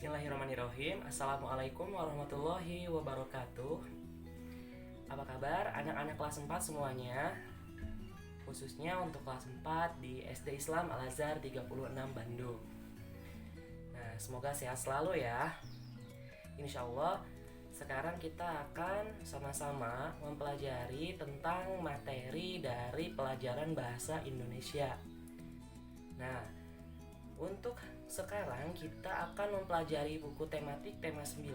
Bismillahirrahmanirrahim. Assalamualaikum warahmatullahi wabarakatuh. Apa kabar anak-anak kelas 4 semuanya? Khususnya untuk kelas 4 di SD Islam Al-Azhar 36 Bandung. Nah, semoga sehat selalu ya. Insya Allah sekarang kita akan sama-sama mempelajari tentang materi dari pelajaran bahasa Indonesia. Nah, untuk sekarang kita akan mempelajari buku tematik tema 9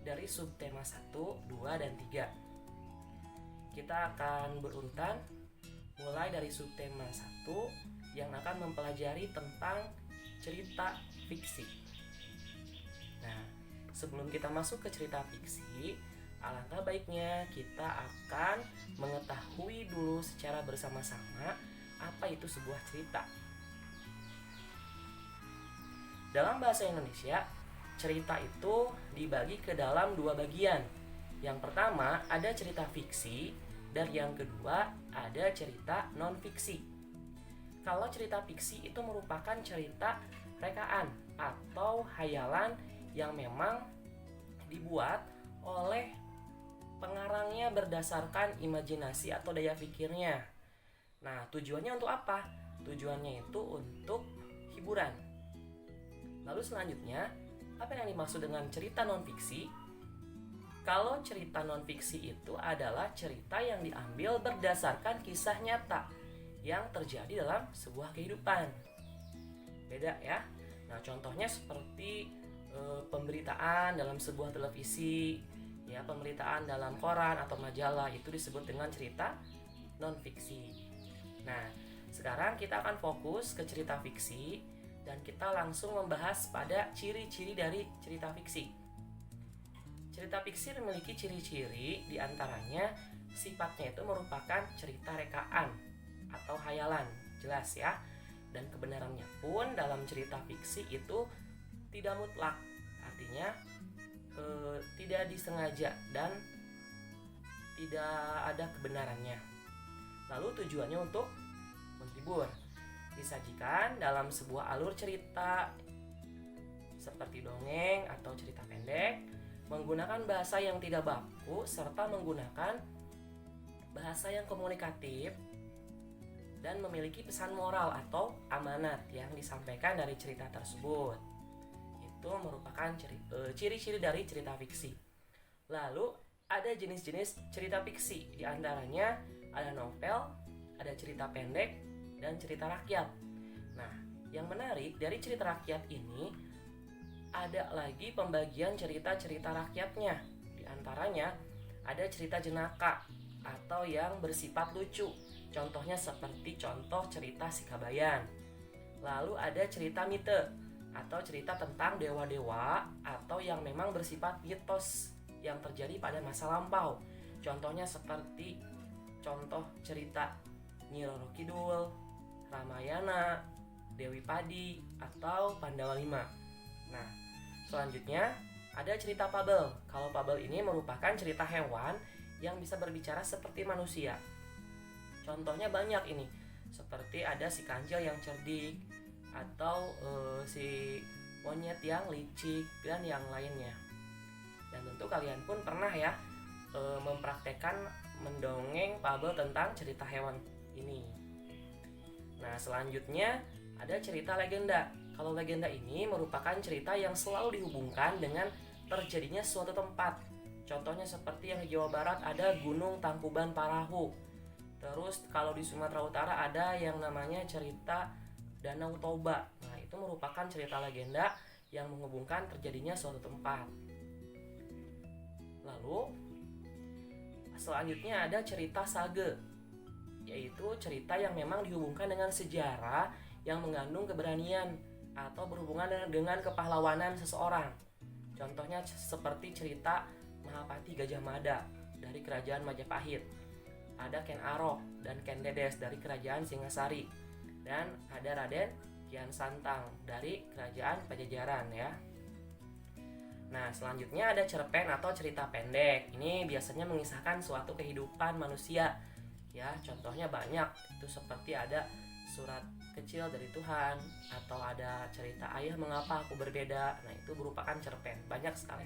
dari subtema 1, 2, dan 3. Kita akan berurutan mulai dari subtema 1 yang akan mempelajari tentang cerita fiksi. Nah, sebelum kita masuk ke cerita fiksi, alangkah baiknya kita akan mengetahui dulu secara bersama-sama apa itu sebuah cerita. Dalam bahasa Indonesia, cerita itu dibagi ke dalam dua bagian. Yang pertama ada cerita fiksi, dan yang kedua ada cerita non-fiksi. Kalau cerita fiksi itu merupakan cerita rekaan atau hayalan yang memang dibuat oleh pengarangnya berdasarkan imajinasi atau daya pikirnya. Nah, tujuannya untuk apa? Tujuannya itu untuk hiburan. Lalu selanjutnya, apa yang dimaksud dengan cerita non-fiksi? Kalau cerita non-fiksi itu adalah cerita yang diambil berdasarkan kisah nyata yang terjadi dalam sebuah kehidupan. Beda ya. Nah, contohnya seperti pemberitaan dalam sebuah televisi, ya, pemberitaan dalam koran atau majalah itu disebut dengan cerita non-fiksi. Nah, sekarang kita akan fokus ke cerita fiksi dan kita langsung membahas pada ciri-ciri dari cerita fiksi. Cerita fiksi memiliki ciri-ciri, diantaranya sifatnya itu merupakan cerita rekaan atau hayalan, jelas ya. Dan kebenarannya pun dalam cerita fiksi itu tidak mutlak, artinya tidak disengaja dan tidak ada kebenarannya. Lalu tujuannya untuk menghibur, disajikan dalam sebuah alur cerita seperti dongeng atau cerita pendek, menggunakan bahasa yang tidak baku serta menggunakan bahasa yang komunikatif dan memiliki pesan moral atau amanat yang disampaikan dari cerita tersebut. Itu merupakan ciri-ciri dari cerita fiksi. Lalu ada jenis-jenis cerita fiksi, di antaranya ada novel, ada cerita pendek, dan cerita rakyat. Nah, yang menarik dari cerita rakyat ini ada lagi pembagian cerita-cerita rakyatnya. Di antaranya ada cerita jenaka atau yang bersifat lucu. Contohnya seperti contoh cerita Si Kabayan. Lalu ada cerita mite atau cerita tentang dewa-dewa atau yang memang bersifat mitos yang terjadi pada masa lampau. Contohnya seperti contoh cerita Nyi Roro Kidul, Ramayana, Dewi Padi, atau Pandawa V. Nah, selanjutnya ada cerita fabel. Kalau fabel ini merupakan cerita hewan yang bisa berbicara seperti manusia. Contohnya banyak ini, seperti ada si kancil yang cerdik, atau si monyet yang licik, dan yang lainnya. Dan tentu kalian pun pernah ya mempraktekkan mendongeng fabel tentang cerita hewan ini. Nah, selanjutnya ada cerita legenda. Kalau legenda ini merupakan cerita yang selalu dihubungkan dengan terjadinya suatu tempat. Contohnya seperti yang di Jawa Barat ada Gunung Tangkuban Parahu. Terus kalau di Sumatera Utara ada yang namanya cerita Danau Toba. Nah, itu merupakan cerita legenda yang menghubungkan terjadinya suatu tempat. Lalu selanjutnya ada cerita sage, yaitu cerita yang memang dihubungkan dengan sejarah yang mengandung keberanian atau berhubungan dengan kepahlawanan seseorang. Contohnya seperti cerita Mahapati Gajah Mada dari kerajaan Majapahit. Ada Ken Arok dan Ken Dedes dari kerajaan Singasari. Dan ada Raden Kian Santang dari kerajaan Pajajaran ya. Nah, selanjutnya ada cerpen atau cerita pendek. Ini biasanya mengisahkan suatu kehidupan manusia. Ya, contohnya banyak. Itu seperti ada surat kecil dari Tuhan, atau ada cerita ayah mengapa aku berbeda. Nah, itu merupakan cerpen, banyak sekali.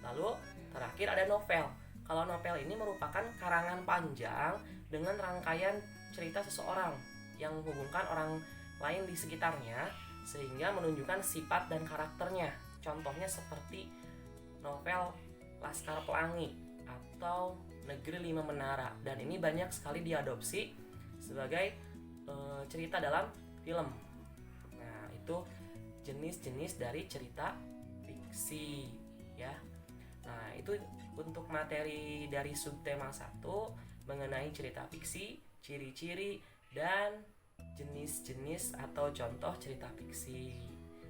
Lalu terakhir ada novel. Kalau novel ini merupakan karangan panjang dengan rangkaian cerita seseorang yang menghubungkan orang lain di sekitarnya sehingga menunjukkan sifat dan karakternya. Contohnya seperti novel Laskar Pelangi atau Negeri Lima Menara, dan ini banyak sekali diadopsi sebagai cerita dalam film. Nah, itu jenis-jenis dari cerita fiksi ya. Nah, itu untuk materi dari subtema 1 mengenai cerita fiksi, ciri-ciri dan jenis-jenis atau contoh cerita fiksi.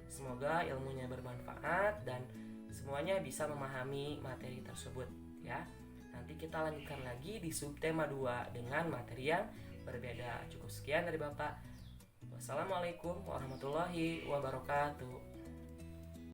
Semoga ilmunya bermanfaat dan semuanya bisa memahami materi tersebut ya. Nanti kita lanjutkan lagi di subtema 2 dengan materi yang berbeda. Cukup sekian dari Bapak. Wassalamualaikum warahmatullahi wabarakatuh.